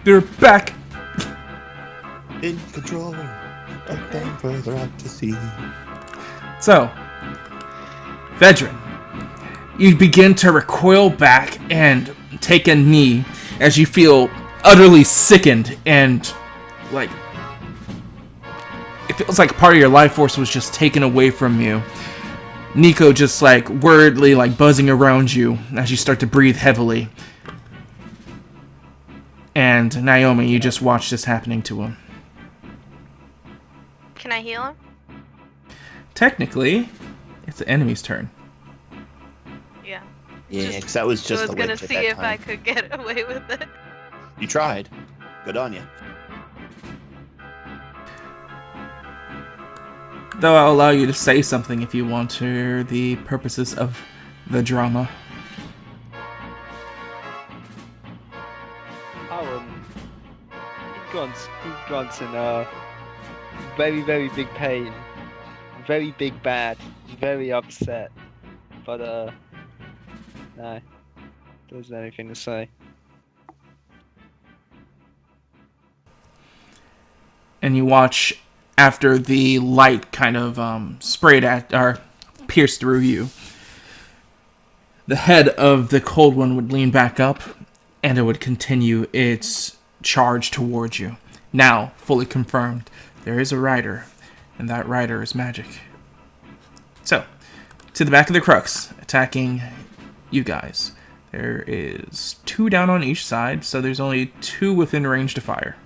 They're back. In control. Take them further out to sea. So, Vedran, you begin to recoil back and take a knee as you feel utterly sickened and like it feels like part of your life force was just taken away from you. Nico just like wordly like buzzing around you as you start to breathe heavily. And Naomi, you just watch this happening to him. Can I heal him? Technically, it's the enemy's turn. Yeah. Yeah, because that was just I was the gonna witch at see that if time. I could get away with it. You tried. Good on you. Though I'll allow you to say something if you want to, the purposes of the drama. God's in very, very big pain, very big bad, very upset, but no, there isn't anything to say. And you watch after the light kind of sprayed at or pierced through you. The head of the cold one would lean back up, and it would continue its charge towards you. Now, fully confirmed, there is a rider, and that rider is magic. So, to the back of the crux, attacking you guys. There is 2 down on each side, so there's only 2 within range to fire.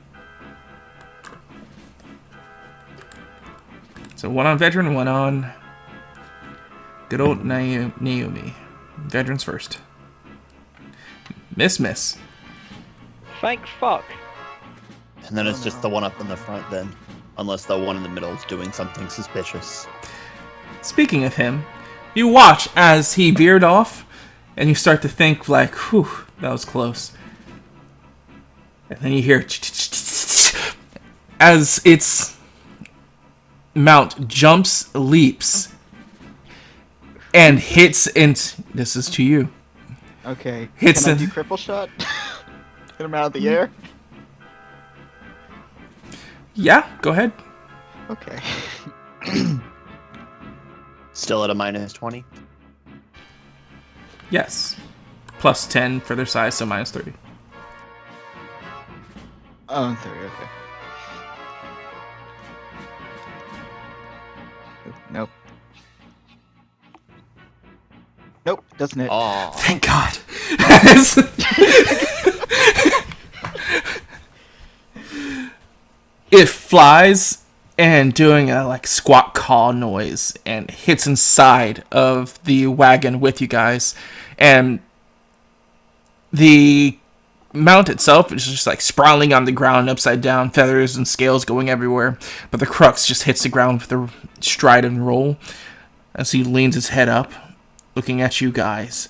So 1 on Vedran, 1 on good old Naomi. Vedran's first. Miss. Thank fuck. And then it's just the one up in the front then. Unless the one in the middle is doing something suspicious. Speaking of him, you watch as he veered off, and you start to think like, whew, that was close. And then you hear as its mount jumps, leaps, and hits into... This is to you. Okay. Hits Can I in- do cripple shot? Hit him out of the air? Yeah, go ahead. Okay. Still at a minus 20? Yes. Plus 10 for their size, so minus 30. Oh, 30, okay. Nope. Nope, doesn't hit. Aw. Thank God. It flies and doing a like squawk call noise and hits inside of the wagon with you guys, and the mount itself is just like sprawling on the ground upside down, feathers and scales going everywhere, but the crux just hits the ground with a stride and roll as he leans his head up looking at you guys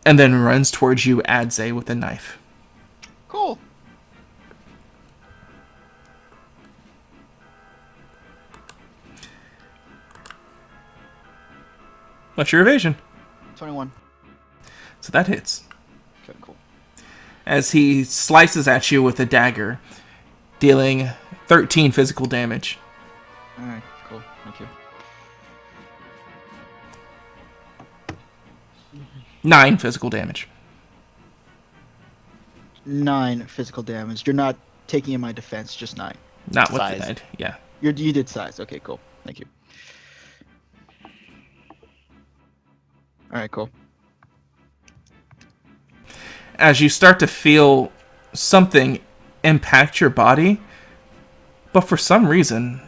and then runs towards you, Adze, with a knife. Cool. What's your evasion? 21. So that hits. Okay, cool. As he slices at you with a dagger, dealing 13 physical damage. Alright, cool. Thank you. 9 physical damage. 9 physical damage. You're not taking in my defense, just 9. Not with Size. the head, yeah. You did size. Okay, cool. Thank you. Alright, cool. As you start to feel something impact your body, but for some reason,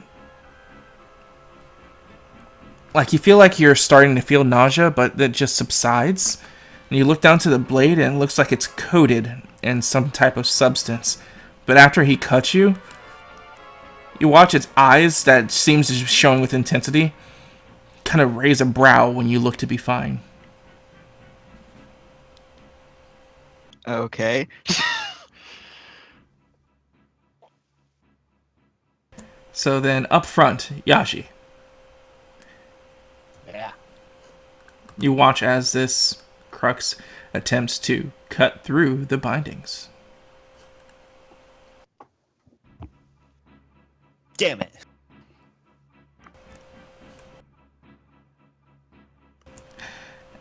like you feel like you're starting to feel nausea, but that just subsides. And you look down to the blade and it looks like it's coated in some type of substance. But after he cuts you, you watch its eyes that seems to be showing with intensity kind of raise a brow when you look to be fine. Okay. So then up front, Yashi. Yeah. You watch as this crux attempts to cut through the bindings. Damn it.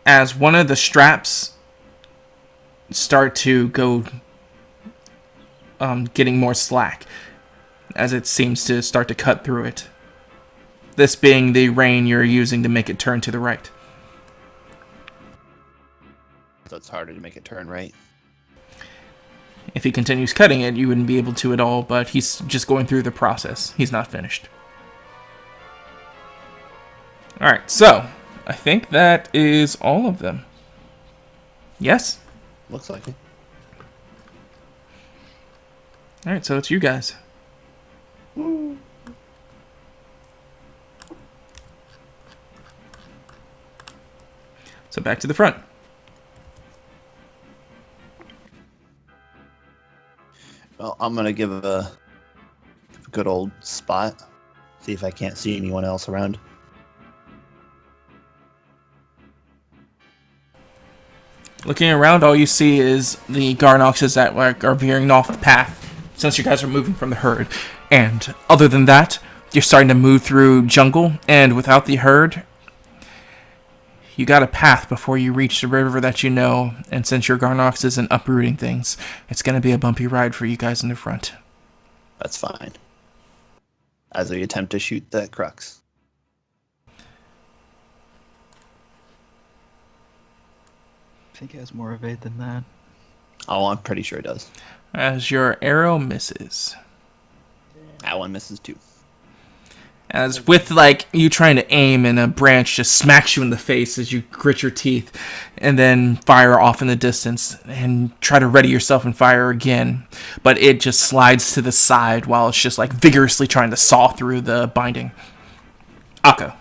As one of the straps start to go getting more slack, as it seems to start to cut through it. This being the rein you're using to make it turn to the right. So it's harder to make it turn right. If he continues cutting it, you wouldn't be able to at all, but he's just going through the process. He's not finished. Alright, so I think that is all of them. Yes? Looks like it. Alright, so it's you guys. So back to the front. Well, I'm gonna give a good old spot. See if I can't see anyone else around. Looking around, all you see is the Garnoxes that are veering off the path, since you guys are moving from the herd. And other than that, you're starting to move through jungle, and without the herd, you got a path before you reach the river that you know, and since your Garnox isn't uprooting things, it's going to be a bumpy ride for you guys in the front. That's fine. As we attempt to shoot that crux. I think he has more evade than that. Oh, I'm pretty sure it does. As your arrow misses. That one misses too. As with, like, you trying to aim and a branch just smacks you in the face as you grit your teeth and then fire off in the distance and try to ready yourself and fire again. But it just slides to the side while it's just, like, vigorously trying to saw through the binding. Akko.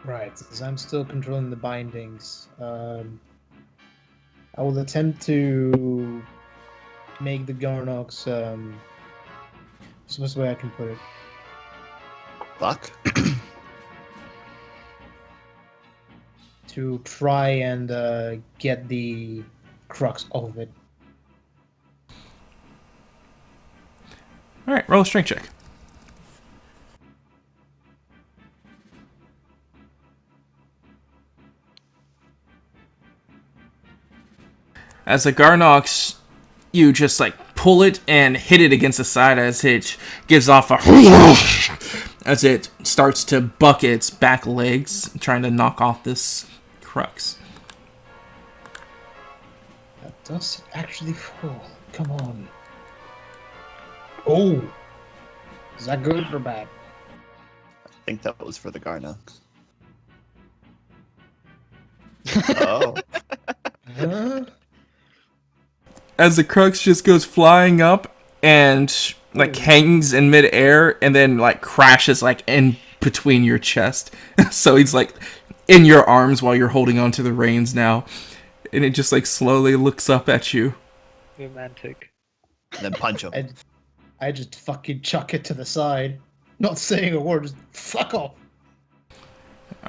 Right, as I'm still controlling the bindings, I will attempt to make the Garnox, what's the way I can put it? Fuck. To try and get the crux off of it. Alright, roll a strength check. As the Garnox, you just like pull it and hit it against the side as it gives off a as it starts to buck its back legs, trying to knock off this crux. That does actually fall. Come on. Oh! Is that good or bad? I think that was for the Garnox. Oh. Huh? As the crux just goes flying up and like hangs in midair and then like crashes like in between your chest. So he's like in your arms while you're holding onto the reins now. And it just like slowly looks up at you. Romantic. And then punch him. I just fucking chuck it to the side. Not saying a word, just fuck off.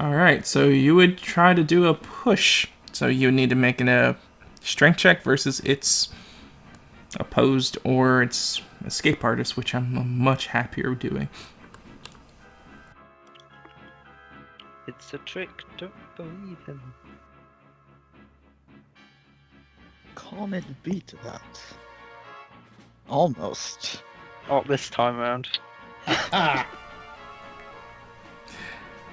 Alright, so you would try to do a push. So you would need to make a strength check versus its opposed or its escape artist, which I'm much happier doing. It's a trick, don't believe him. Can't it beat that? Almost. Not this time around. Ah!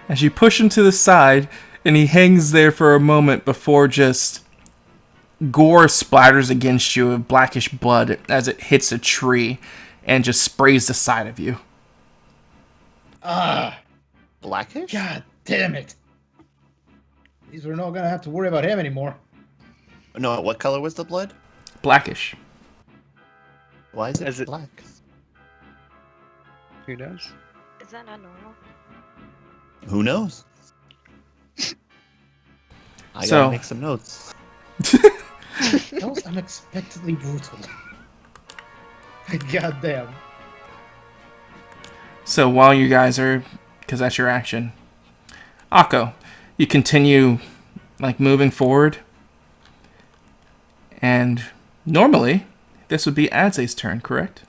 As you push him to the side, and he hangs there for a moment before just gore splatters against you of blackish blood as it hits a tree and just sprays the side of you. Ah! Blackish? God damn it! At least we're not gonna have to worry about him anymore. No, what color was the blood? Blackish. Why is Is it it- black? Who knows? Is that not normal? Who knows? I So- gotta make some notes. That was unexpectedly brutal. God damn. So while you guys are, because that's your action, Akko, you continue like moving forward. And normally, this would be Adzay's turn, correct?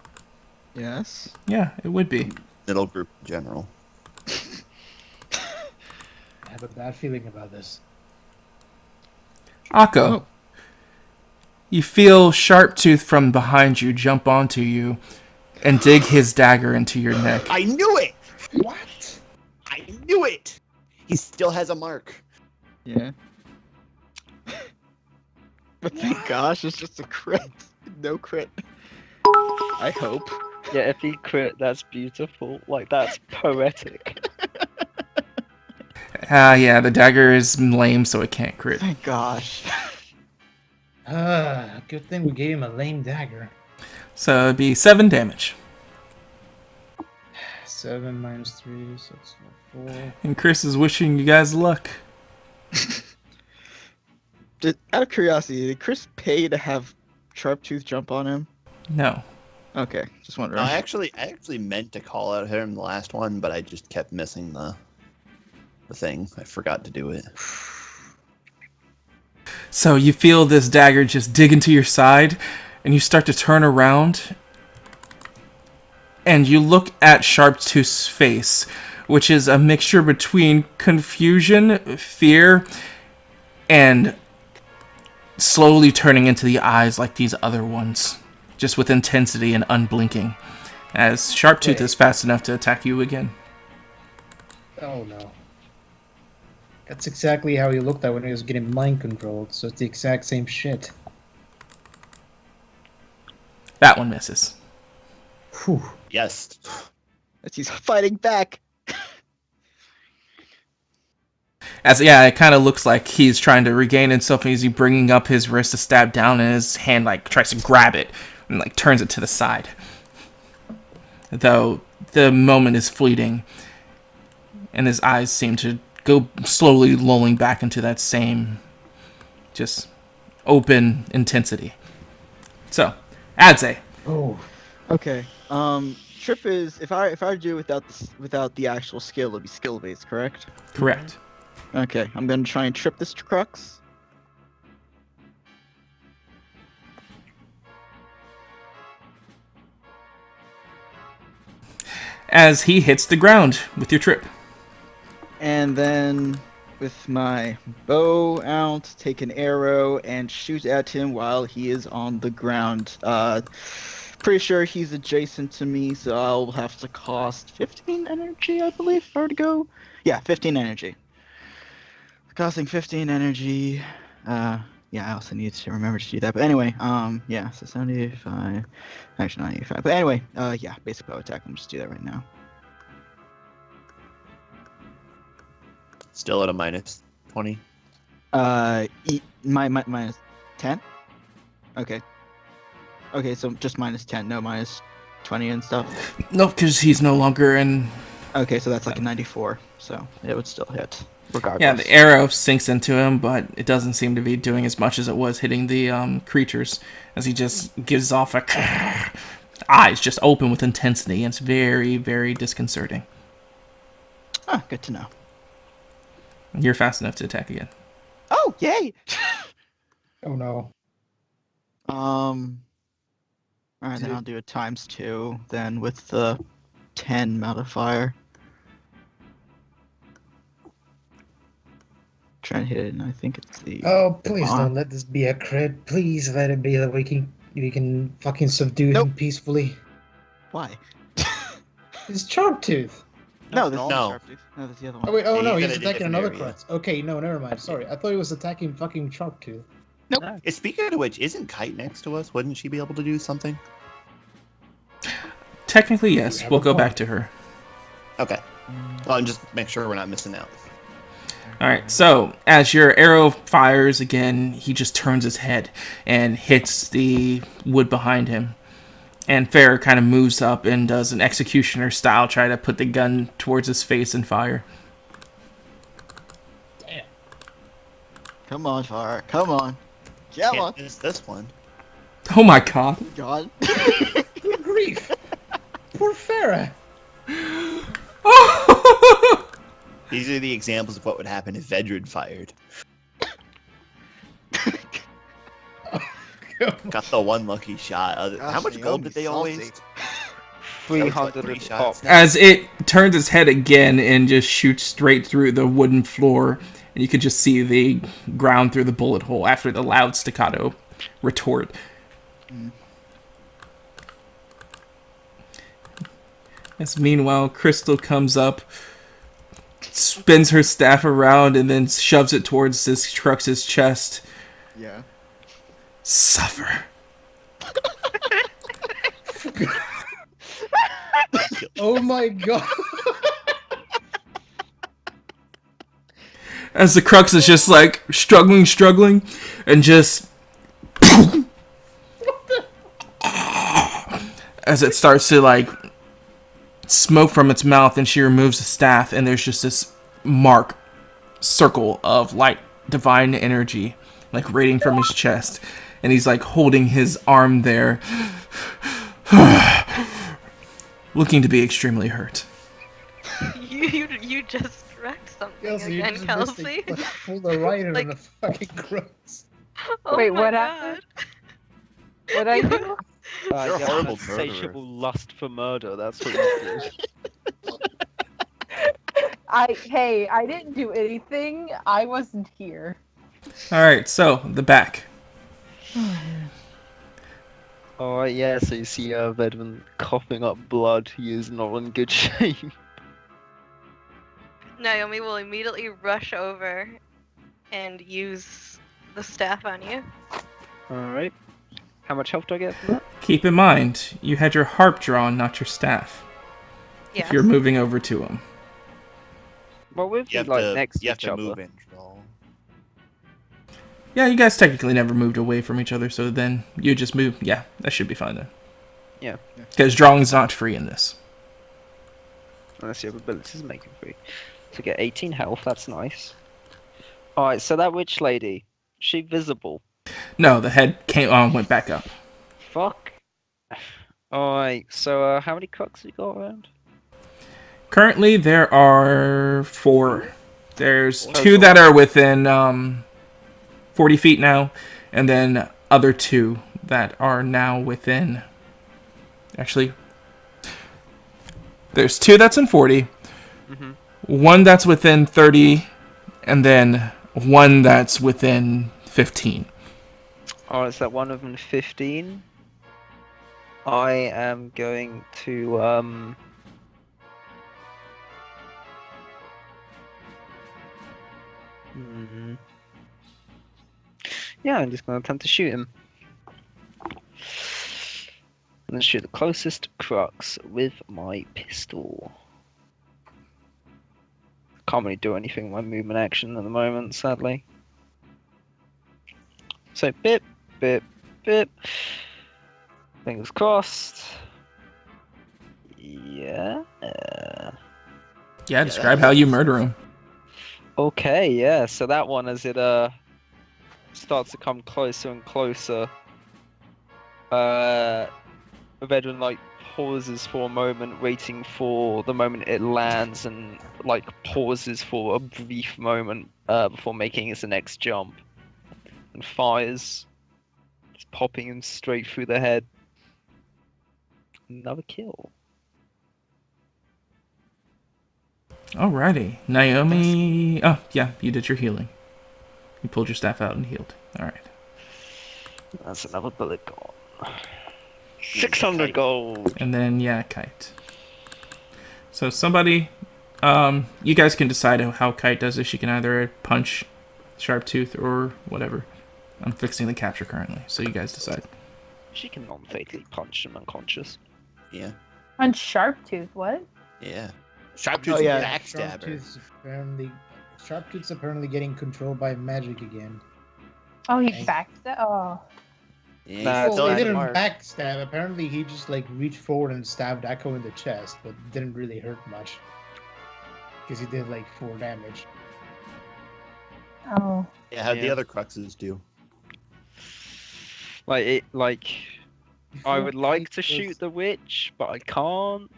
Yes. Yeah, it would be. Middle group in general. I have a bad feeling about this. Akko, Oh. you feel Sharptooth from behind you jump onto you and dig his dagger into your neck. I knew it! What? I knew it! He still has a mark. Yeah. But thank gosh, it's just a crit. No crit. I hope. Yeah, if he crit, that's beautiful. Like, that's poetic. Yeah, the dagger is lame, so it can't crit. Thank gosh. Good thing we gave him a lame dagger. So it'd be 7 damage. 7 minus 3, so it's 4. And Chris is wishing you guys luck. Out of curiosity, did Chris pay to have Sharptooth jump on him? No. Okay, just wondering. No, I actually meant to call out him the last one, but I just kept missing the thing. I forgot to do it. So you feel this dagger just dig into your side, and you start to turn around, and you look at Sharptooth's face, which is a mixture between confusion, fear, and slowly turning into the eyes like these other ones, just with intensity and unblinking, as Sharptooth Wait. is fast enough to attack you again. Oh no. That's exactly how he looked at when he was getting mind controlled, so it's the exact same shit. That one misses. Whew. Yes. As he's fighting back. It kind of looks like he's trying to regain himself, and he's bringing up his wrist to stab down, and his hand tries to grab it and turns it to the side. Though the moment is fleeting, and his eyes seem to go slowly lulling back into that same just open intensity. So, Adzay. Oh. Okay. Trip is if I do without the actual skill, it'll be skill based, correct? Correct. Okay, I'm gonna try and trip this crux. As he hits the ground with your trip. And then with my bow out, take an arrow and shoot at him while he is on the ground. Pretty sure he's adjacent to me, so I'll have to cost 15 energy, I believe, for to go. Yeah, 15 energy. Costing 15 energy. Yeah, I also need to remember to do that. But anyway, yeah, so 75. Actually, not 85. But anyway, yeah, basic bow attack. I'll just do that right now. Still at a minus 20. Minus 10? Okay. Okay, so just minus 10, no minus 20 and stuff. Nope, because he's no longer in. Okay, so that's like a 94, so it would still hit, regardless. Yeah, the arrow sinks into him, but it doesn't seem to be doing as much as it was hitting the creatures, as he just gives off a eyes just open with intensity, and it's very, very disconcerting. Ah, good to know. You're fast enough to attack again. Oh, yay! Oh no. Alright, then I'll do it times 2, then with the 10 modifier. Trying to hit it, and I think it's the... Oh, please Come on. don't let this be a crit. Please let it be that we can fucking subdue Nope. him peacefully. Why? It's Sharptooth. No, this is no. Sharptooth. No, that's the other one. Oh wait, oh Yeah, no, he's he's gonna do attacking different another areas. crux. Okay, no, never mind. Sorry, I thought he was attacking fucking Sharptooth. Speaking of which, isn't Kite next to us? Wouldn't she be able to do something? Technically, yes. You have We'll a go point. back to her. Okay. Well, and just make sure we're not missing out. Alright, so as your arrow fires again, he just turns his head and hits the wood behind him. And Farrah kind of moves up and does an executioner style, try to put the gun towards his face and fire. Damn. Come on, Fire. Come on. Come on. Can't miss this one. Oh my god. God. Good grief. Poor Farrah. These are the examples of what would happen if Vedrid fired. Got the one lucky shot. How Gosh, much gold did they all Naomi's waste? 300 three at the shots top. now. As it turns its head again and just shoots straight through the wooden floor, and you could just see the ground through the bullet hole after the loud staccato retort. As meanwhile, Crystal comes up, spins her staff around, and then shoves it towards this Trux's chest. Yeah. Suffer. Oh my god. As the Crux is just like struggling, and just as it starts to like smoke from its mouth, and she removes the staff, and there's just this circle of light, divine energy, like radiating from his chest, and he's like holding his arm there, looking to be extremely hurt. You just wrecked something Kelsey, you again, just Kelsey. pulled the rider Like- on the fucking Crux. Oh Wait, my what God. happened? What I do? You're a Yeah, horrible insatiable lust for murder. That's what you do. I didn't do anything. I wasn't here. Alright, so, the back. Alright, yeah, so you see Vedman coughing up blood. He is not in good shape. Naomi will immediately rush over and use the staff on you. Alright. How much health do I get from that? Keep in mind, you had your harp drawn, not your staff. Yes. If you're moving over to him. Well, we'll You be have like to, next to you have each to other. move in. Joel. Yeah, you guys technically never moved away from each other, so then you just move. Yeah, that should be fine then. Yeah. Because drawing's not free in this. Unless your abilities make it free. So get 18 health, that's nice. Alright, so that witch lady, she visible? No, the head went back up. Fuck. Alright, so how many cooks you got around? Currently, there are 4. There's Total. 2 that are within 40 feet now, and then other 2 that are now within... Actually, there's 2 that's in 40, Mhm. 1 that's within 30, and then 1 that's within 15. Oh, is that one of them 15? I am going to, Yeah, I'm just going to attempt to shoot him. And then shoot the closest crux with my pistol. Can't really do anything with my movement action at the moment, sadly. So, bip, bip, bip. Fingers crossed. Yeah. Yeah, describe how you murder him. Okay, yeah. So that one, as it starts to come closer and closer, Vedran like pauses for a moment, waiting for the moment it lands, and like pauses for a brief moment before making its next jump, and fires, just popping him straight through the head. Another kill. Alrighty. Naomi... Oh, yeah, you did your healing. You pulled your staff out and healed. Alright. That's another bullet gone. 600 gold. And then, yeah, Kite. So somebody... you guys can decide how Kite does this. She can either punch Sharptooth or whatever. I'm fixing the capture currently, so you guys decide. She can non-fatally punch him unconscious. Yeah. On Sharptooth, what? Yeah. Sharptooth's yeah. a backstabber. Sharptooth's apparently getting controlled by magic again. Oh, he Thank- backed Oh. Yeah, Nah, he's it's still Well, he in didn't the mark. backstab. Apparently, he just like reached forward and stabbed Echo in the chest, but didn't really hurt much because he did like 4 damage. Oh. Yeah, how'd the Yeah. other Cruxes do? I Before would like to Kite shoot was- the witch, but I can't.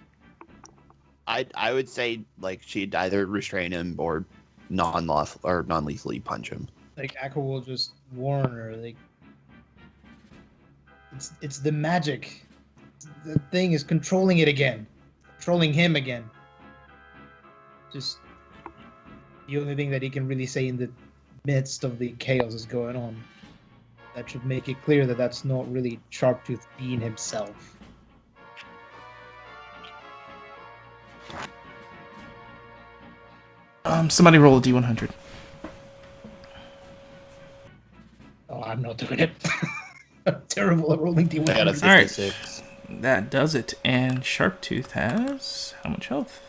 I would say like she'd either restrain him or non-lawful or non-lethally punch him. Like Echo will just warn her, like It's the magic. The thing is controlling it again, controlling him again. Just the only thing that he can really say in the midst of the chaos is going on. That should make it clear that that's not really Sharptooth being himself. Somebody roll a D100. Oh, I'm not doing it. I'm terrible at rolling I got a D100. Alright. 56. That does it. And Sharptooth has how much health?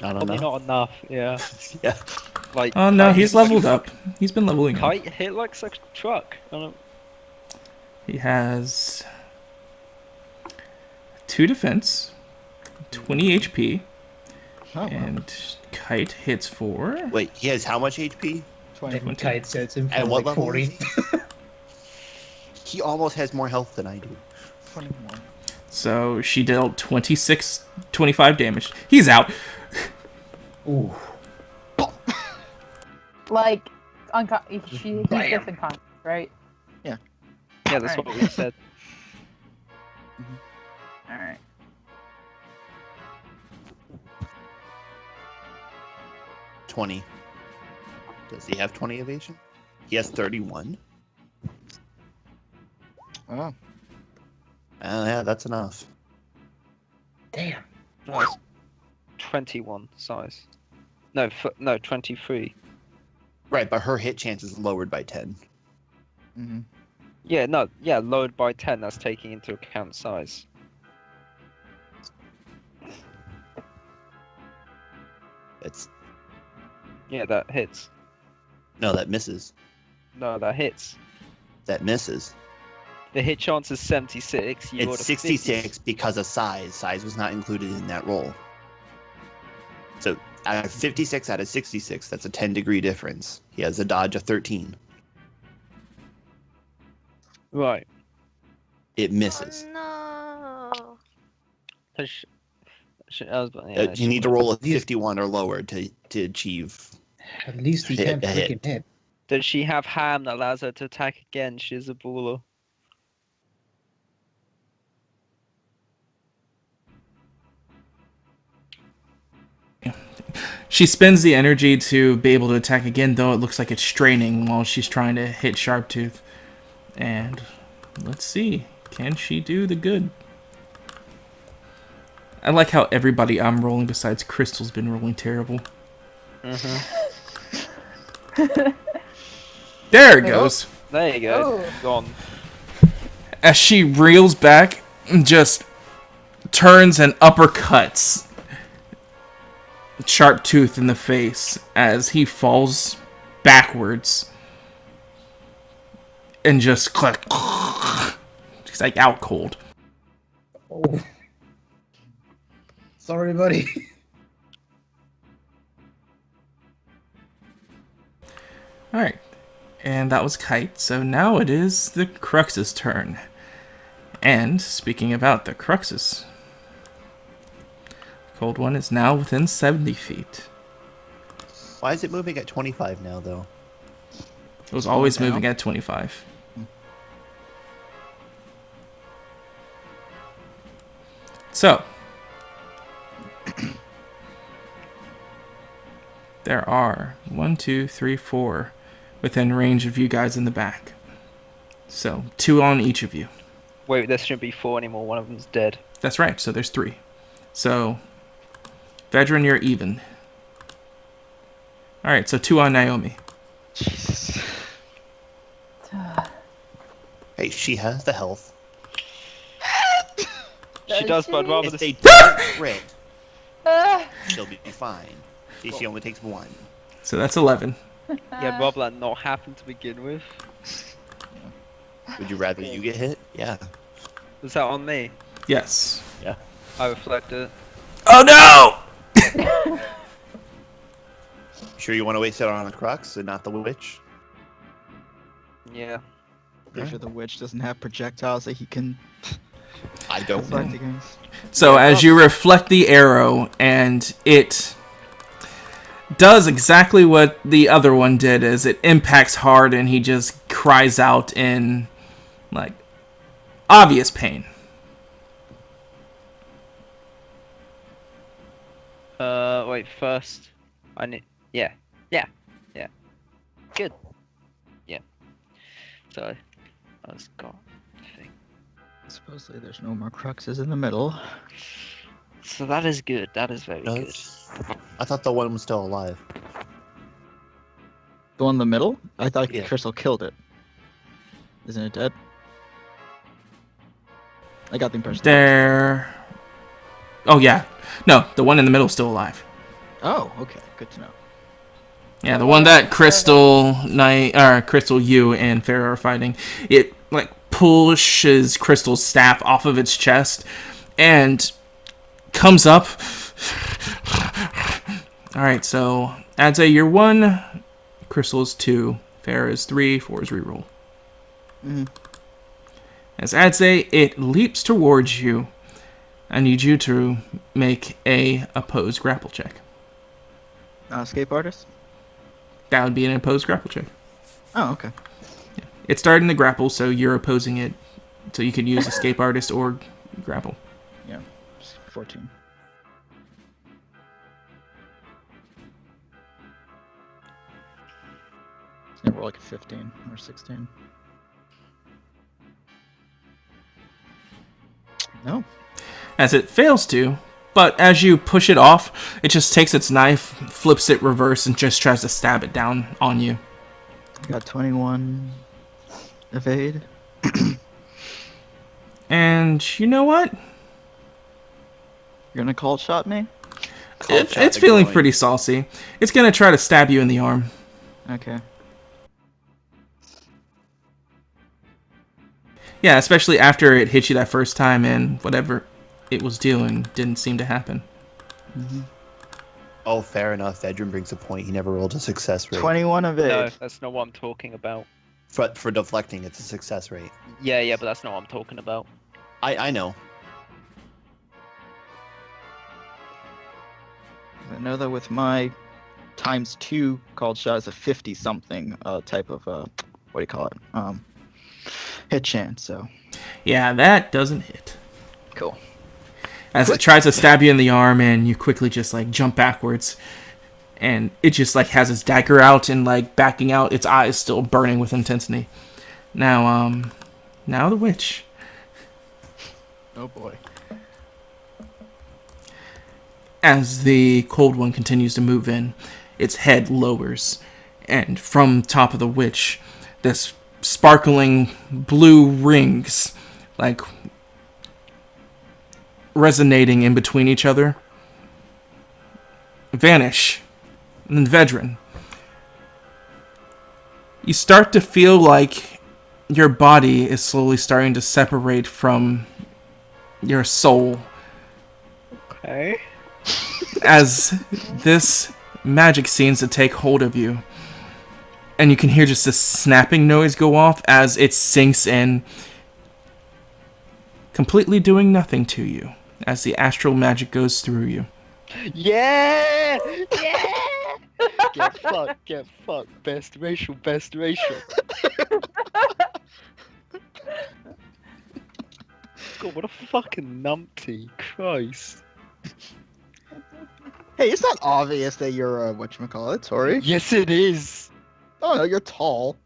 I don't Probably know. not enough. Yeah. Yeah. Like. Oh no, Kite he's hit like leveled up. He's been leveling up. Kite hit like such a truck. I don't. He has 2 defense, 20 HP, Oh, wow. and Kite hits for... Wait, he has how much HP? 20. And Kite sets him for At what like level 40. is He almost has more health than I do. 21. So she dealt 25 damage. He's out. Ooh. Like, he's just unconscious, right? Yeah, that's Alright. what we said. Alright. $20. Does he have 20 evasion? He has 31. Oh. Yeah, that's enough. Damn. No, it's 21 size. No, 23. Right, but her hit chance is lowered by 10. Mm-hmm. Yeah, no, yeah, lowered by 10. That's taking into account size. It's Yeah, that hits. no, that misses. No, that hits. That misses. The hit chance is 76. You rolled It's a 66 because of size. Size was not included in that roll. So out of 56 out of 66, that's a 10-degree difference. He has a dodge of 13. Right. It misses. Oh, no. You need to roll a 51 or lower to achieve. At least he Hit, can't a hit. freaking hit. Does she have ham that allows her to attack again? She's a baller. She spends the energy to be able to attack again, though it looks like it's straining while she's trying to hit Sharptooth. And let's see. Can she do the good? I like how everybody I'm rolling besides Crystal's been rolling terrible. There it goes. There you go. Oh. Gone. As she reels back and just turns and uppercuts Sharptooth in the face as he falls backwards and just click. He's like out cold. Oh. Sorry, buddy. Alright. And that was Kite. So now it is the Crux's turn. And speaking about the Cruxes, Cold One is now within 70 feet. Why is it moving at 25 now, though? It was always down. moving at 25. So, there are 1, 2, 3, 4 within range of you guys in the back. So, 2 on each of you. Wait, there shouldn't be 4 anymore. One of them's dead. That's right, so there's 3. So, Vedran, you're even. Alright, so 2 on Naomi. Jesus. Hey, she has the health. She does, but I'd rather If the they don't crit, Ah. she'll be fine. See, she only takes 1. So that's 11. yeah, rather that not happen to begin with. Would you rather you get hit? Yeah. Was that on me? Yes. Yeah. I reflect it. Oh no! Sure you want to waste it on a Crux and not the Witch? Yeah. Pretty sure the witch doesn't have projectiles that he can I don't reflect know. against. So as you reflect the arrow, and it does exactly what the other one did, is it impacts hard, and he just cries out in, like, obvious pain. Wait, first. I need. Yeah. Good. Yeah. So, I was got the thing. Supposedly there's no more cruxes in the middle. So that is good. That is very good. I thought the one was still alive. The one in the middle? I thought Yeah. Crystal killed it. Isn't it dead? I got the impression. There. Oh, yeah. No, the one in the middle is still alive. Oh, okay. Good to know. Yeah, the one that Crystal, you, and Farrah are fighting. It, like, pushes Crystal's staff off of its chest and comes up. Alright, so Adze, you're 1. Crystal is 2. Farrah is 3. 4 is reroll. Mm-hmm. As Adze, it leaps towards you. I need you to make a opposed grapple check. Escape artist? That would be an opposed grapple check. Oh, okay. It's starting to grapple, so you're opposing it. So you can use escape artist or grapple. Yeah. 14. It's gonna roll like a 15 or 16. No. As it fails to, but as you push it off, it just takes its knife, flips it reverse, and just tries to stab it down on you. I got 21 evade. And you know what? You're gonna call shot me? It's feeling pretty saucy. It's gonna try to stab you in the arm. Okay. Yeah, especially after it hit you that first time and whatever it was doing didn't seem to happen. Mm-hmm. Oh, fair enough. Vedran brings a point. He never rolled a success rate. 21 evade. No, that's not what I'm talking about. For deflecting, it's a success rate. Yeah, but that's not what I'm talking about. I know. I know that with my ×2 called shot is a 50 something type of what do you call it? Hit chance, so Yeah, that doesn't hit. cool. As it tries to stab you in the arm, and you quickly just like jump backwards, and it just like has its dagger out and like backing out, its eyes still burning with intensity. Now the witch. Oh boy. As the cold one continues to move in, its head lowers, and from top of the witch, this sparkling blue rings, like resonating in between each other, vanish. And then Vedran, you start to feel like your body is slowly starting to separate from your soul. Okay. As this magic seems to take hold of you. And you can hear just this snapping noise go off as it sinks in, completely doing nothing to you, as the astral magic goes through you. Yeah! Get fucked. Best racial. God, what a fucking numpty. Christ. Hey, it's not obvious that you're whatchamacallit, Tori. Yes, it is. Oh no, you're tall.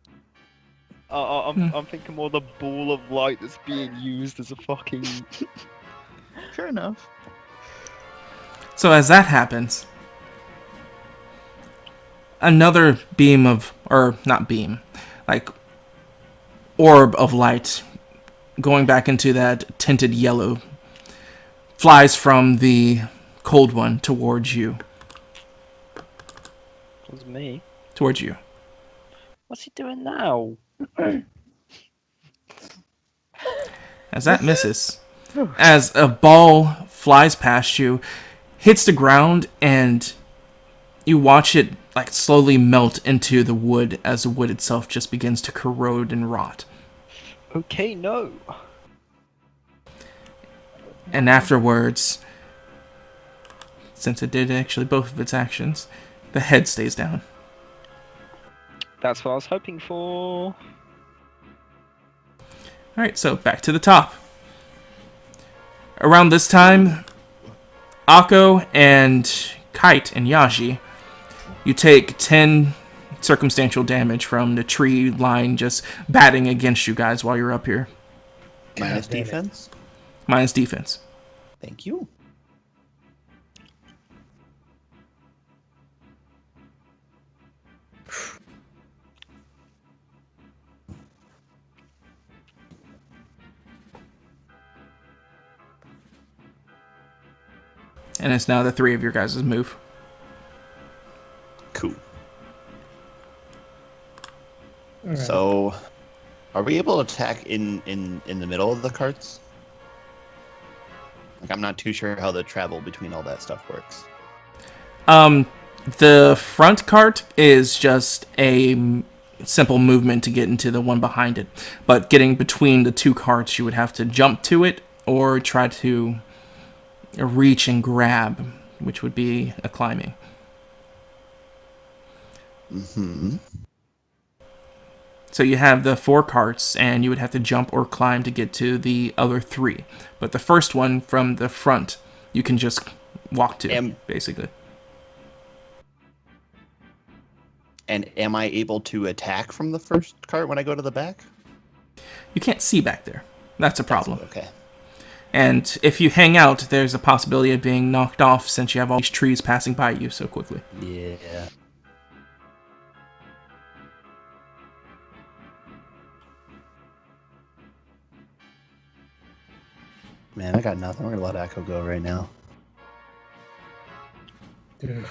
I'm thinking more the ball of light that's being used as a fucking... Fair enough. So as that happens, another beam of, or not beam, like orb of light going back into that tinted yellow flies from the cold one towards you. It was me. Towards you. What's he doing now? As that misses, as a ball flies past you, hits the ground, and you watch it like slowly melt into the wood as the wood itself just begins to corrode and rot. Okay, no. And afterwards, since it did actually both of its actions, the head stays down. That's what I was hoping for. Alright, so back to the top. Around this time, Akko and Kite and Yaji, you take 10 circumstantial damage from the tree line just batting against you guys while you're up here. Minus God damn it. defense. Minus defense. Thank you. And it's now the 3 of your guys' move. Cool. All right. So, are we able to attack in the middle of the carts? Like, I'm not too sure how the travel between all that stuff works. The front cart is just a simple movement to get into the one behind it. But getting between the 2 carts, you would have to jump to it or try to reach and grab, which would be a climbing. Mm-hmm. So you have the 4 carts, and you would have to jump or climb to get to the other 3. But the first one from the front, you can just walk to, basically. And am I able to attack from the first cart when I go to the back? You can't see back there. That's a problem. Okay. And if you hang out, there's a possibility of being knocked off since you have all these trees passing by you so quickly. Yeah. Man, I got nothing. We're gonna let Echo go right now. Dude.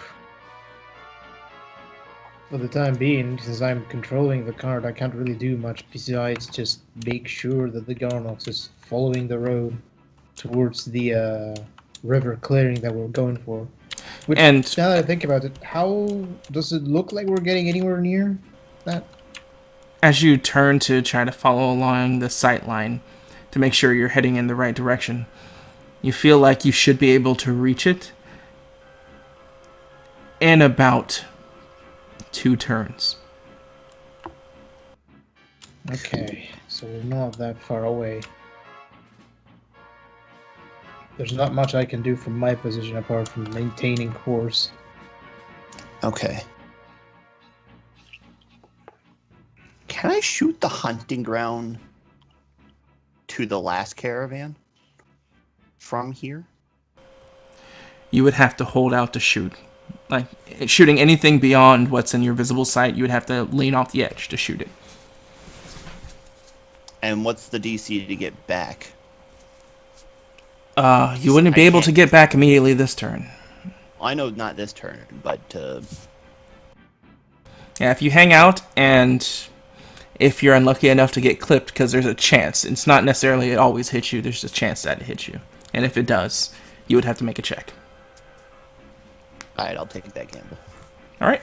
For the time being, since I'm controlling the cart, I can't really do much besides just make sure that the Garnox is following the road towards the river clearing that we're going for. Which, And now that I think about it, how does it look like we're getting anywhere near that? as you turn to try to follow along the sight line to make sure you're heading in the right direction, you feel like you should be able to reach it in about 2 turns. Okay, so we're not that far away. There's not much I can do from my position apart from maintaining course. Okay. Can I shoot the hunting ground to the last caravan from here? You would have to hold out to shoot. Like, shooting anything beyond what's in your visible sight, you would have to lean off the edge to shoot it. And what's the DC to get back? You wouldn't be able to get back immediately this turn. I know not this turn, but Yeah, if you hang out and if you're unlucky enough to get clipped, because there's a chance. It's not necessarily it always hits you, there's a chance that it hits you. And if it does, you would have to make a check. alright, I'll take that gamble. Alright.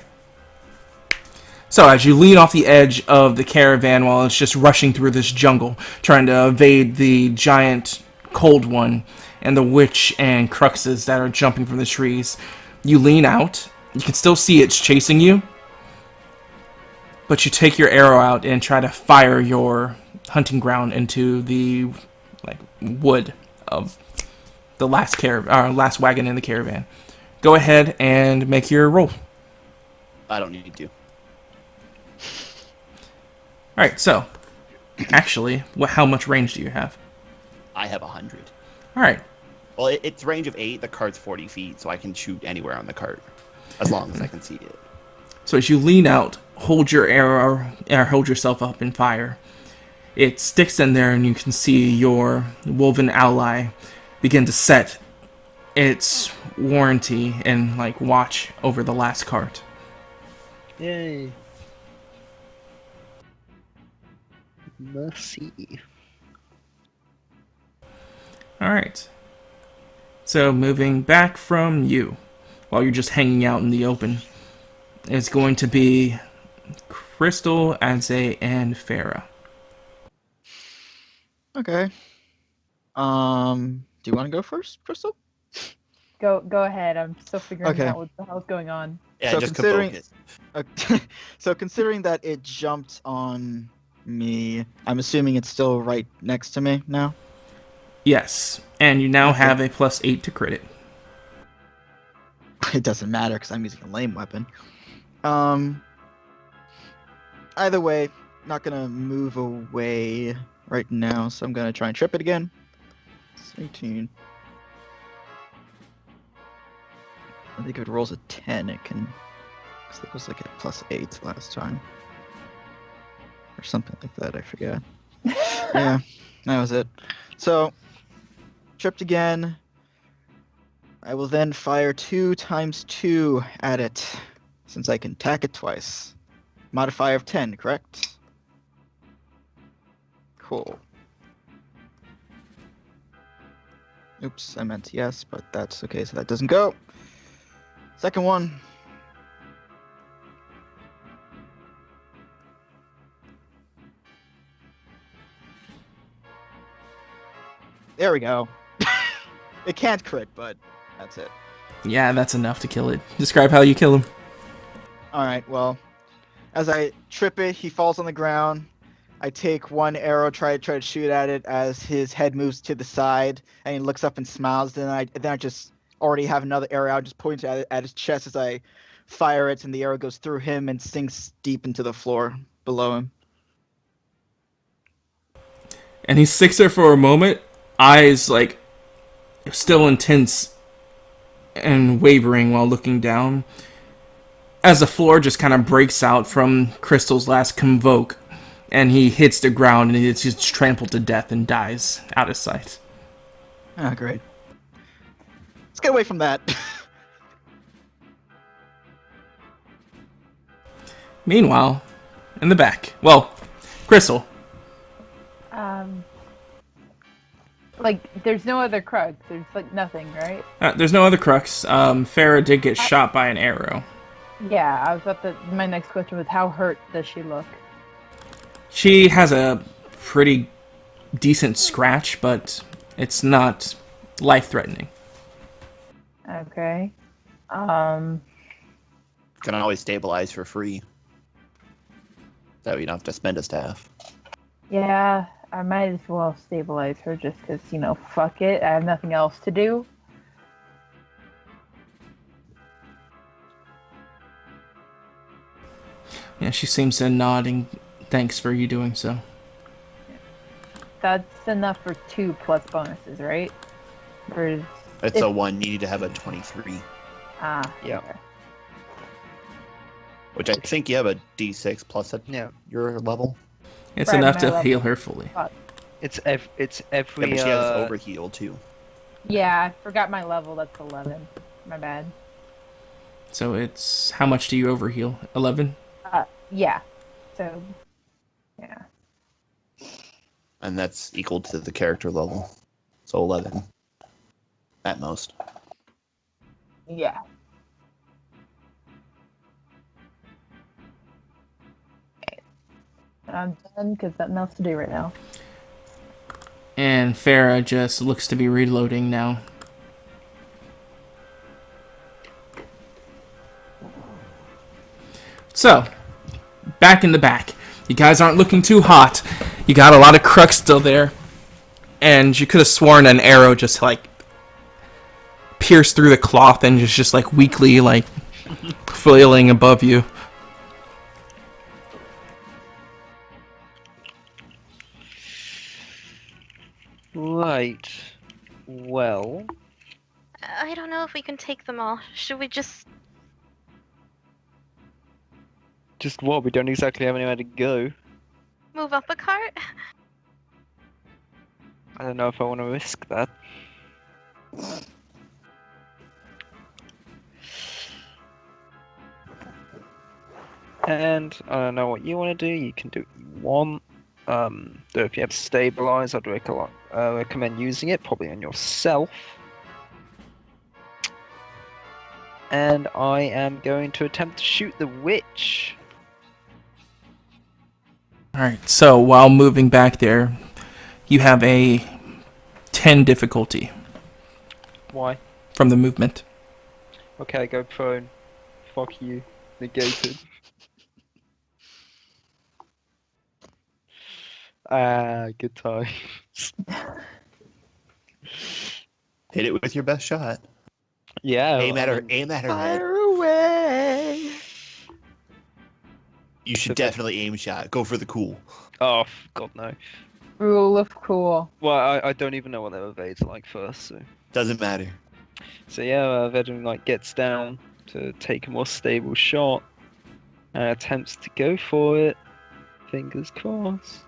So as you lean off the edge of the caravan while it's just rushing through this jungle, trying to evade the giant cold one and the witch and cruxes that are jumping from the trees, you lean out. You can still see it's chasing you, but you take your arrow out and try to fire your hunting ground into the wood of the last last wagon in the caravan. Go ahead and make your roll. I don't need to. Alright, so actually, how much range do you have? I have 100. Alright. Well, it's range of 8. The cart's 40 feet, so I can shoot anywhere on the cart. As long as I can see it. So as you lean out, hold your arrow, or hold yourself up and fire. It sticks in there and you can see your woven ally begin to set its warranty and watch over the last cart. Yay. Mercy. Alright. So moving back from you, while you're just hanging out in the open, is going to be Crystal, Adze, and Farah. Okay. Do you want to go first, Crystal? Go ahead. I'm still figuring Okay. out what the hell's going on. Yeah, So just considering- considering... So considering that it jumped on I'm assuming it's still right next to me now. Yes, and you now Okay. have a +8 to crit it. It doesn't matter because I'm using a lame weapon. Either way, not gonna move away right now, so I'm gonna try and trip it again. It's 18. I think if it rolls a 10, it can. Because it was like a +8 last time. Or something like that, I forget. Yeah, that was it. So, tripped again. I will then fire 2 × 2 at it, since I can attack it twice. Modifier of 10, correct? Cool. Oops, I meant yes, but that's okay, so that doesn't go. Second one. There we go. It can't crit, but that's it. Yeah, that's enough to kill it. Describe how you kill him. Alright, well, as I trip it, he falls on the ground. I take one arrow, try to shoot at it as his head moves to the side, and he looks up and smiles. Then I just already have another arrow out, just points at his chest as I fire it, and the arrow goes through him and sinks deep into the floor below him. And he sits there for a moment, eyes like still intense and wavering while looking down, as the floor just kind of breaks out from Crystal's last convoke, and he hits the ground and it's just trampled to death and dies out of sight. Ah, great. Let's get away from that. Meanwhile, in the back, well, Crystal. Like, there's no other crux. There's, like, nothing, right? There's no other crux. Farah did get shot by an arrow. Yeah, I was about to... My next question was, how hurt does she look? She has a pretty decent scratch, but it's not life-threatening. Okay. Can always stabilize for free. That way you don't have to spend a staff. Yeah, I might as well stabilize her just because, you know, fuck it. I have nothing else to do. Yeah, she seems to nodding. Thanks for you doing so. That's enough for 2 plus bonuses, right? For... It's a 1. You need to have a 23. Ah, Yeah. okay. Which I think you have a D6 plus at Yeah. your level. It's Right, enough my to level. heal her fully. It's Yeah, every but she has overheal too. Yeah, I forgot my level. That's 11. My bad. So it's... How much do you overheal? 11? Yeah. So, yeah. And that's equal to the character level. So 11. At most. Yeah. I'm done because nothing else to do right now. And Farah just looks to be reloading now. So, back in the back. You guys aren't looking too hot. You got a lot of crux still there. And you could have sworn an arrow just like pierced through the cloth and just like weakly like flailing above you. Right. Well, I don't know if we can take them all. Should we just... just what? We don't exactly have anywhere to go. move up a cart? I don't know if I want to risk that. And I don't know what you want to do. You can do what you want. Though if you have stabilize, I'd recommend using it probably on yourself. And I am going to attempt to shoot the witch. Alright, so while moving back there, you have a 10 difficulty Why? from the movement. Okay, go prone. Fuck you. Negated. Good time. Hit it with your best shot. Yeah. Aim at I her. mean, Aim at her head. Fire away. You should definitely aim shot. Go for the cool. Oh, God, no. Rule of cool. Well, I don't even know what their evade's like first, so... Doesn't matter. So yeah, Vedran, like, gets down to take a more stable shot. And attempts to go for it. Fingers crossed.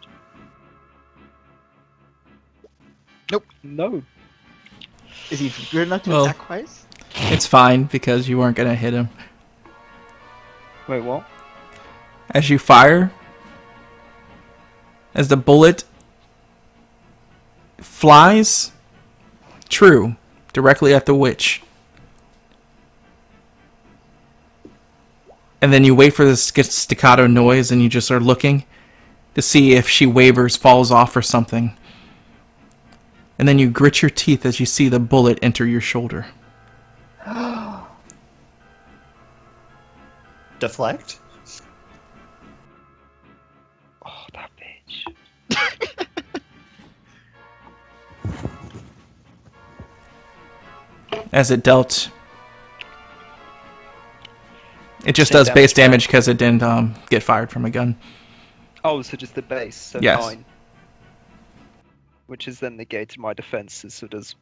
Nope. No. Is he good enough to Well- attack twice? It's fine because you weren't gonna hit him. Wait, what? As you fire, as the bullet flies true directly at the witch. And then you wait for this staccato noise and you just are looking to see if she wavers, falls off or something. And then you grit your teeth as you see the bullet enter your shoulder. Deflect? Oh, that bitch. As it dealt, it just Same does base damage, damage because it didn't get fired from a gun. Oh, so just the base, so Yes. 9. Which is then negated my defenses, so does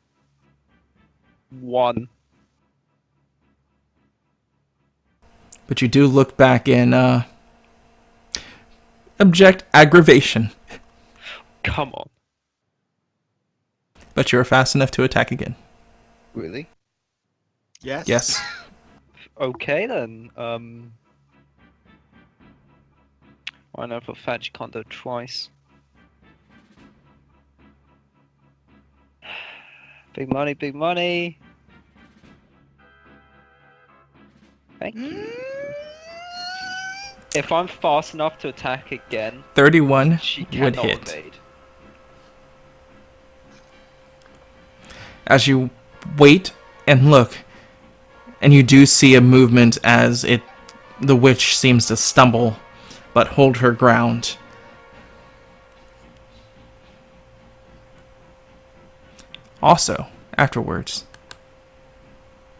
1. But you do look back in object aggravation. Come on. But you're fast enough to attack again. Really? Yes. Yes. Okay then. I know for a fact you can't do it twice. Big money, big money. Thank you. If I'm fast enough to attack again, 31 she would cannot hit. evade. As you wait and look, and you do see a movement as the witch seems to stumble, but hold her ground. Also, afterwards,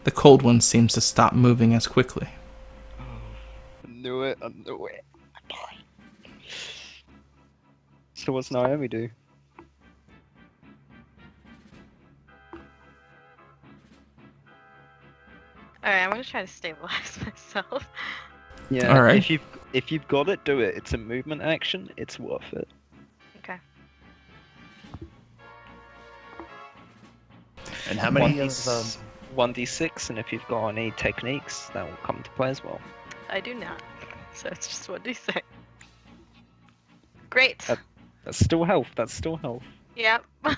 the cold one seems to stop moving as quickly. I knew it, I knew it. So what's Naomi do? Alright, I'm gonna try to stabilize myself. Yeah, Alright. if you've got it, do it. It's a movement action, it's worth it. Okay. And how many of 1d6, and if you've got any techniques, that will come to play as well. I do not. So it's just 1d6. Great. That's still health, that's still health. Yep. and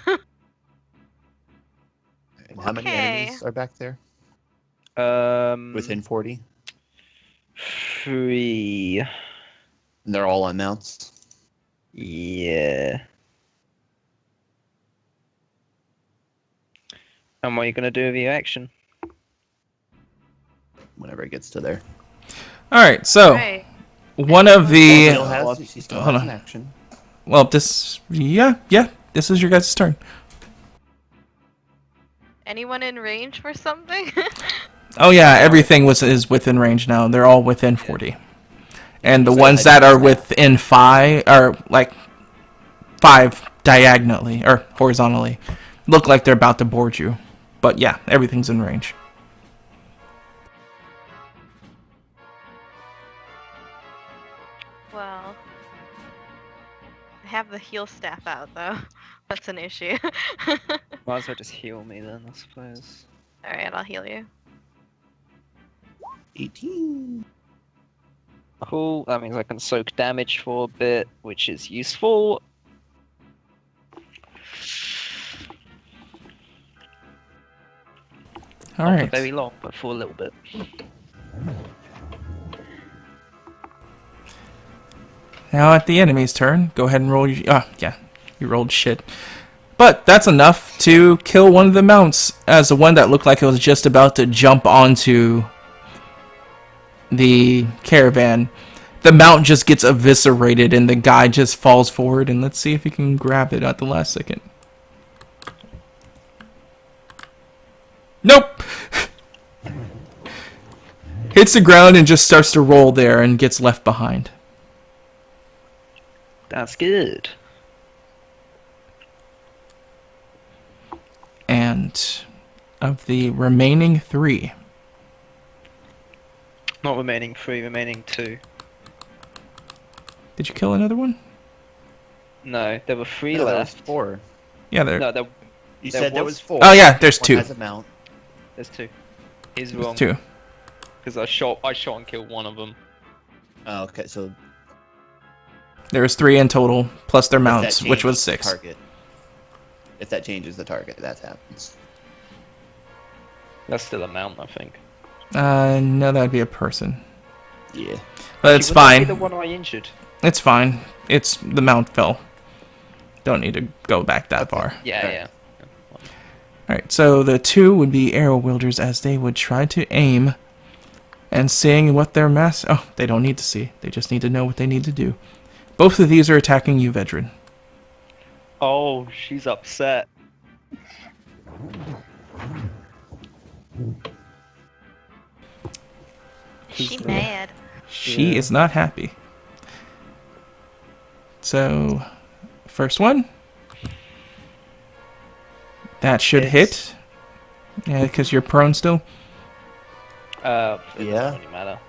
how many Okay. enemies are back there? Within Within 40? 3. And they're all on mounts? Yeah. And what are you gonna do with your action? Whenever it gets to there. Alright, so, Right. one of the... She still hold has on. an action. Well, this... Yeah, this is your guys' turn. Anyone in range for something? Oh yeah, everything is within range now. They're all within 40. And the So ones I that did are within 5 are like 5 diagonally or horizontally look like they're about to board you. But yeah, everything's in range. Well, I have the heal staff out though. That's an issue. Might as well just heal me then, I suppose. Alright, I'll heal you. 18. Cool, that means I can soak damage for a bit, which is useful. Not for Alright. very long, but for a little bit. Now at the enemy's turn, go ahead and roll your... Ah, yeah, you rolled shit. But that's enough to kill one of the mounts, as the one that looked like it was just about to jump onto the caravan the mount just gets eviscerated and the guy just falls forward. And let's see if he can grab it at the last second. Nope. Hits the ground and just starts to roll there and gets left behind. That's good. And of the remaining 3, Not remaining 3, remaining 2. did you kill another one? No, there were 3 No, there was left. 4. Yeah, there. No, there, You There said there was- was 4. Oh yeah, there's One 2. has a mount. there's 2. He's There's wrong. 2. Because I shot and killed one of them. Oh, okay, so There was 3 in total, plus their if that mounts, which was changes 6. the target. If that changes the target, that happens. That's still a mount, I think. No, that'd be a person. Yeah. But it's Would that be fine. the one I injured? It's fine. It's the mount fell. Don't need to go back that far. Yeah, Okay. yeah. Alright, so the 2 would be arrow wielders as they would try to aim and seeing what their mass. Oh, they don't need to see. They just need to know what they need to do. Both of these are attacking you, Vedran. Oh, she's upset. She mad. She Yeah. is not happy. So, first one. That should Hits. hit. Yeah, because you're prone still. It Yeah. doesn't really matter.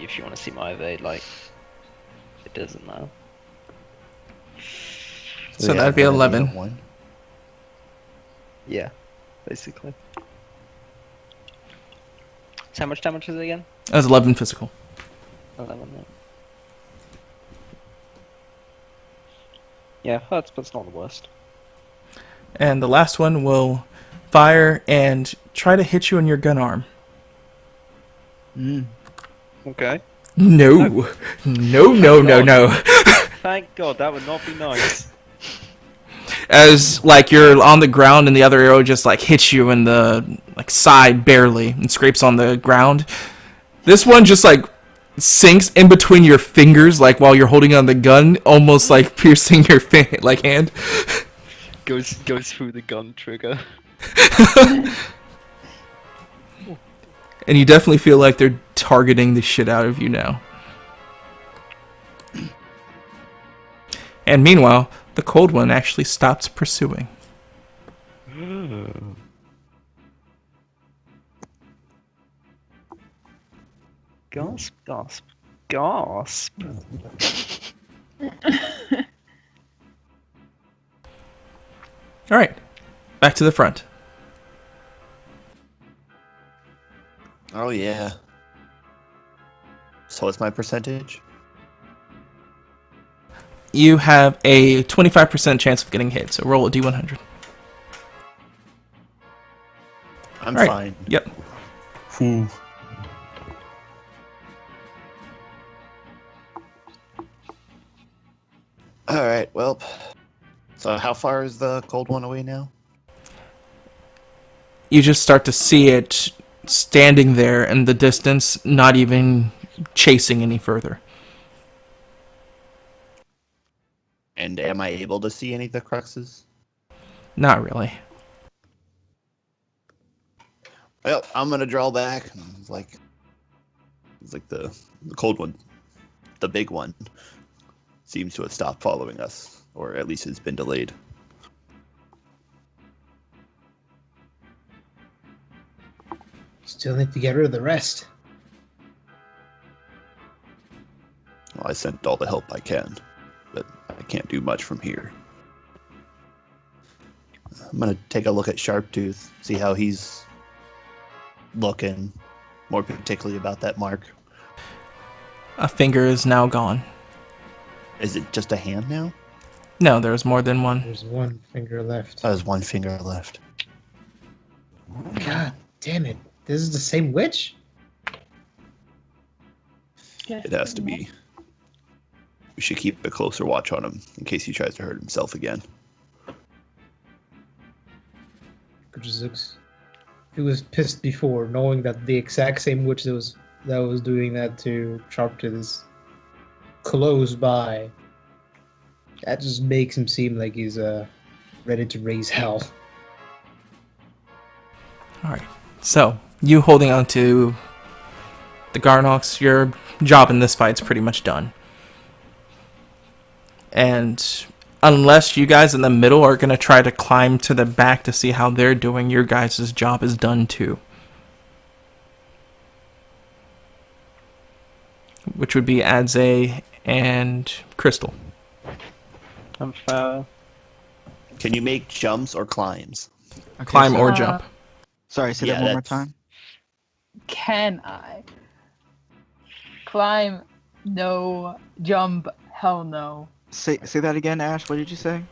If you want to see my evade, it doesn't matter. So yeah, that'd be that'd 11. a 1. Yeah, basically. So how much damage is it again? That was 11 physical. 11. Yeah, that's not the worst. And the last one will fire and try to hit you in your gun arm. Mm. Okay. No. No. Thank God, that would not be nice. As like you're on the ground and the other arrow just like hits you in the like side barely and scrapes on the ground. This one just like sinks in between your fingers like while you're holding on the gun, almost like piercing your hand. Goes through the gun trigger. And you definitely feel like they're targeting the shit out of you now. And meanwhile, the cold one actually stops pursuing. Gasp, gasp, gasp. All right, back to the front. Oh, yeah. So what's my percentage? You have a 25% chance of getting hit, so roll a d100. I'm All right. fine. Yep. Phew. Alright, well. So how far is the cold one away now? You just start to see it standing there in the distance, not even chasing any further. And am I able to see any of the cruxes? Not really. Well, I'm gonna draw back. It's like the cold one, the big one, seems to have stopped following us, or at least it's been delayed. Still need to get rid of the rest. Well, I sent all the help I can, but I can't do much from here. I'm gonna take a look at Sharptooth, see how he's looking, more particularly about that mark. A finger is now gone. Is it just a hand now? No, there's more than one. There's one finger left. There's one finger left. God damn it. This is the same witch? It has to be. We should keep a closer watch on him in case he tries to hurt himself again. Kujuzux. He was pissed before, knowing that the exact same witch that was doing that to Sharptooth is close by. That just makes him seem like he's ready to raise hell. Alright, so, you holding on to the Garnox, your job in this fight's pretty much done. And unless you guys in the middle are going to try to climb to the back to see how they're doing, your guys' job is done too. Which would be Adze and Crystal. I'm fair. Can you make jumps or climbs? Okay, Climb so- or jump. Sorry, say Yeah, that one more that's- time. Can I? Climb? No. Jump? Hell no. Say that again, Ash. What did you say?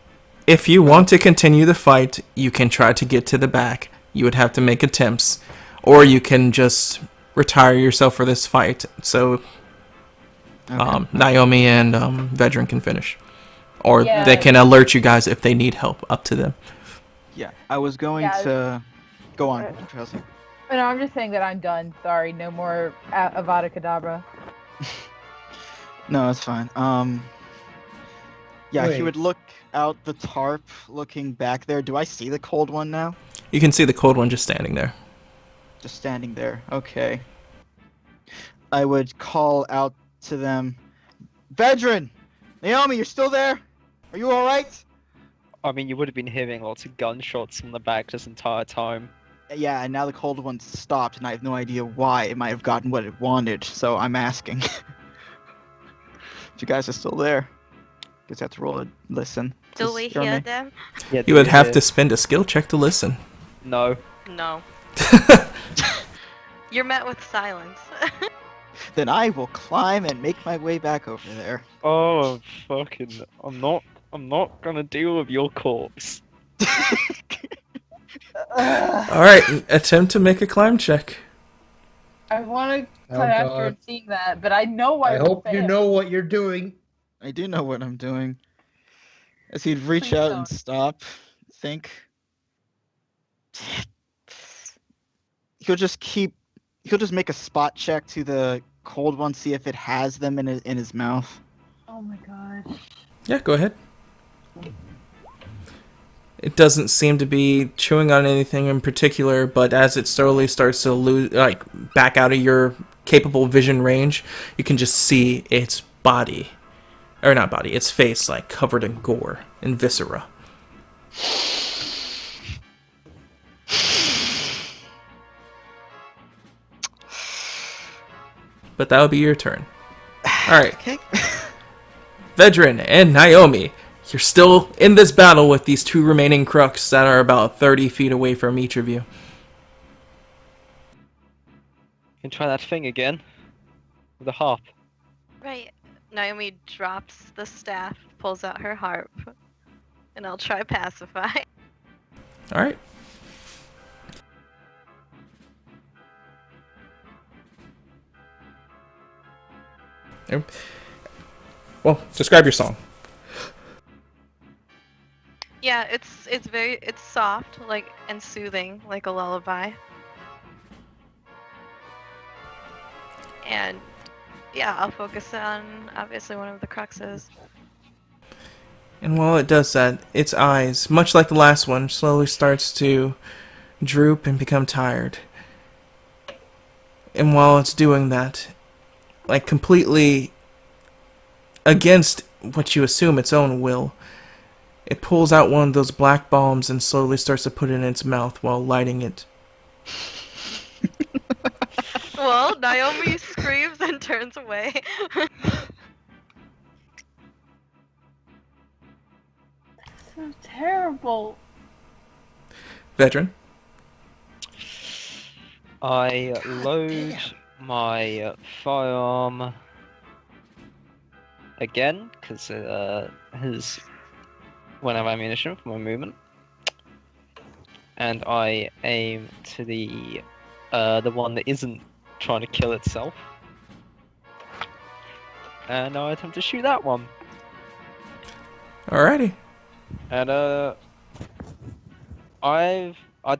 If you want to continue the fight, you can try to get to the back. You would have to make attempts. Or you can just retire yourself for this fight. So Okay. Naomi and Vedran can finish. Or Yeah. they can alert you guys if they need help. Up to them. Yeah, I was going Yeah. to go on, Chelsea. No, I'm just saying that I'm done. Sorry, no more Avada Kedavra. No, it's fine. Yeah, he Wait. would look out the tarp, looking back there. Do I see the cold one now? You can see the cold one just standing there. Just standing there. Okay. I would call out to them. Vedran! Naomi, you're still there? Are you alright? I mean, you would have been hearing lots of gunshots from the back this entire time. Yeah, and now the cold one stopped, and I have no idea why. It might have gotten what it wanted, so I'm asking. If you guys are still there, guess I have to roll a listen. Do Just we hear hear me. them? Yeah, You would do have hear- to spend a skill check to listen. No. No. You're met with silence. Then I will climb and make my way back over there. Oh, fucking. I'm not gonna deal with your corpse. Alright, attempt to make a climb check. I want to Oh, climb after God. seeing that, but I know why. I hope you know what you're doing. I do know what I'm doing. As he'd reach Please out don't. and stop, think. He'll just make a spot check to the cold one, see if it has them in his mouth. Oh my god. Yeah, go ahead. It doesn't seem to be chewing on anything in particular, but as it slowly starts to lose, back out of your capable vision range, you can just see its body, or not body, its face, covered in gore and viscera. But that would be your turn. Alright. Okay. Vedran and Naomi, you're still in this battle with these two remaining crooks that are about 30 feet away from each of you. You can try that thing again. With the harp. Right. Naomi drops the staff, pulls out her harp, and I'll try pacify. Alright. Well, describe your song. Yeah, it's soft, and soothing, like a lullaby. And yeah, I'll focus on obviously one of the cruxes. And while it does that, its eyes, much like the last one, slowly starts to droop and become tired. And while it's doing that, completely against what you assume its own will, it pulls out one of those black bombs and slowly starts to put it in its mouth while lighting it. Well, Naomi screams and turns away. So terrible. Vedran? I load my firearm again, because it has one of ammunition for my movement. And I aim to the one that isn't trying to kill itself. And I attempt to shoot that one. Alrighty. And I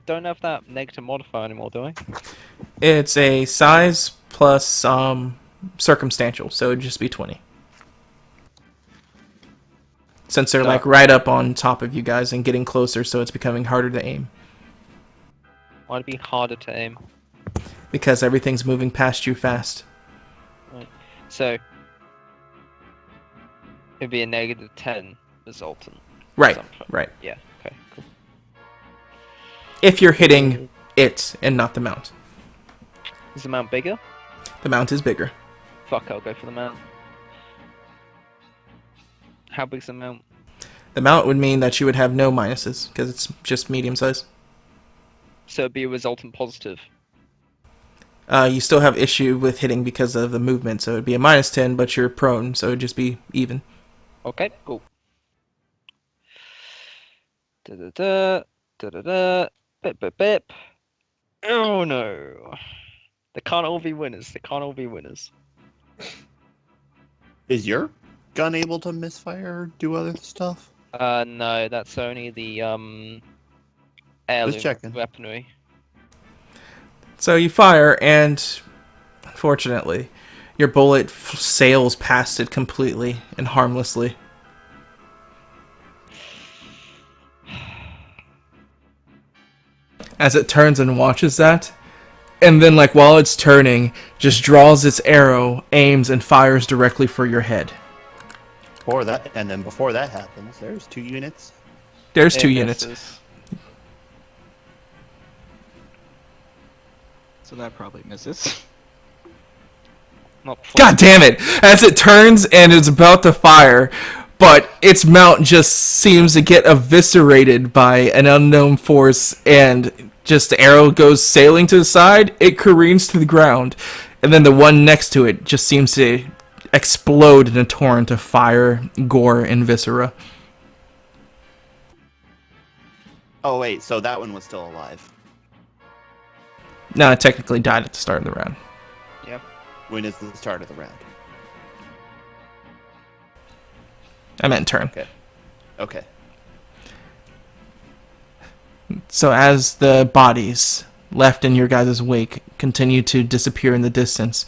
don't have that negative modifier anymore, do I? It's a size plus circumstantial, so it'd just be 20. since they're like right up on top of you guys and getting closer, so it's becoming harder to aim. Why would it be harder to aim? Because everything's moving past you fast. Right. So it'd be a -10 resultant. Right, assumption. right. Yeah. Okay. Cool. If you're hitting it and not the mount. Is the mount bigger? The mount is bigger. Fuck, I'll go for the mount. How big's the mount? The mount would mean that you would have no minuses, because it's just medium size. So it'd be a resultant positive. You still have issue with hitting because of the movement, so it'd be a -10, but you're prone, so it'd just be even. Okay, cool. Da-da-da, da-da-da, bip, bip, bip. Oh no. They can't all be winners. They can't all be winners. Is your gun able to misfire or do other stuff? No, that's only the heirloom checking. weaponry. So you fire, and unfortunately, your bullet sails past it completely and harmlessly. As it turns and watches that, and then like while it's turning, just draws its arrow, aims, and fires directly for your head. Before that, and then before that happens, there's 2 units. There's It 2 units. misses. So that probably misses. Not God damn it! As it turns and is about to fire, but its mount just seems to get eviscerated by an unknown force, and just the arrow goes sailing to the side, it careens to the ground, and then the one next to it just seems to explode in a torrent of fire, gore, and viscera. Oh wait, so that one was still alive. No, it technically died at the start of the round. When is the start of the round? I meant turn. Okay. So as the bodies left in your guys' wake continue to disappear in the distance,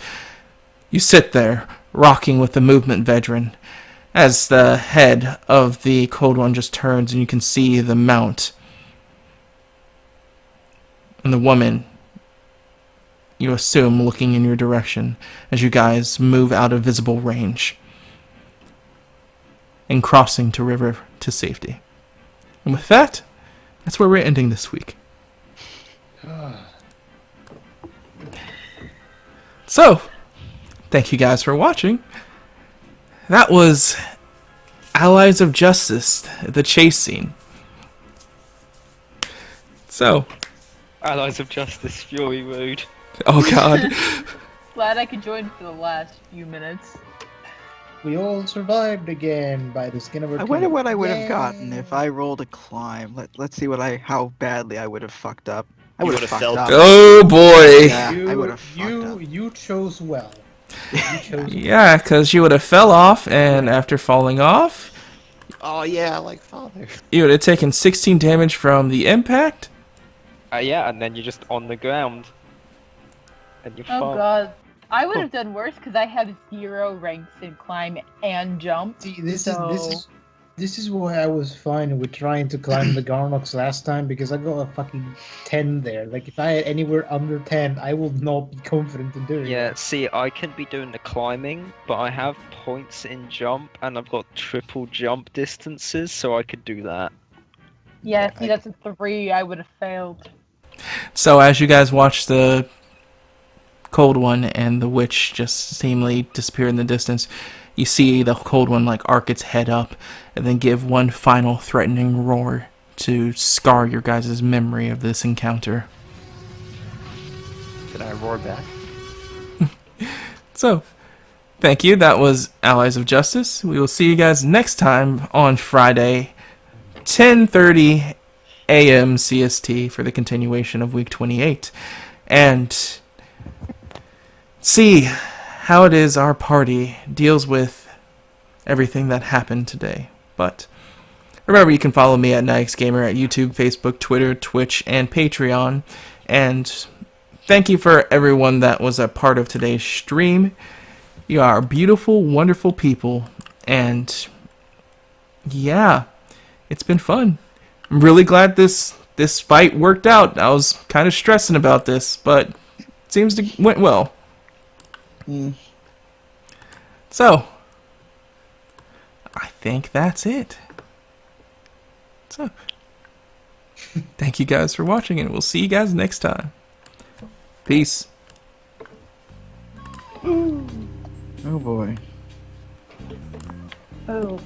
you sit there, rocking with the movement veteran, as the head of the Cold One just turns and you can see the mount. And the woman, you assume, looking in your direction as you guys move out of visible range and crossing to river to safety. And with that, that's where we're ending this week. So, thank you guys for watching. That was Allies of Justice, the chase scene. So, Allies of Justice, Fury Road. oh god. Glad I could join for the last few minutes. We all survived again by the skin of our teeth. I wonder what I would have Yay! gotten if I rolled a climb. Let's see how badly I would have fucked up. I You would would've have fucked felt up. Oh boy. Yeah, I would have fucked up. You chose well. You chose Yeah, because you would have fell off, and after falling off, Oh yeah, like father. you would have taken 16 damage from the impact. Yeah, and then you're just on the ground. And you Oh fall. god. I would have done worse because I have 0 ranks in climb and jump. See, this is why I was fine with trying to climb the Garnox last time, because I got a fucking 10 there. Like if I had anywhere under 10, I would not be confident in doing Yeah, it. see, I can be doing the climbing, but I have points in jump, and I've got triple jump distances, so I could do that. Yeah, see, that's a 3. I would have failed. So as you guys watch the Cold One and the witch just seemingly disappear in the distance, you see the Cold One like arc its head up and then give one final threatening roar to scar your guys' memory of this encounter. Can I roar back? So, thank you. That was Allies of Justice. We will see you guys next time on Friday, 10:30 a.m. CST for the continuation of week 28. And see how it is our party deals with everything that happened today. But remember, you can follow me at Nightxgamer at YouTube, Facebook, Twitter, Twitch, and Patreon. And thank you for everyone that was a part of today's stream. You are beautiful, wonderful people, and yeah, it's been fun. I'm really glad this fight worked out. I was kind of stressing about this, but it seems to went well. Mm. So, I think that's it. So, thank you guys for watching, and we'll see you guys next time. Peace. Oh boy. Oh.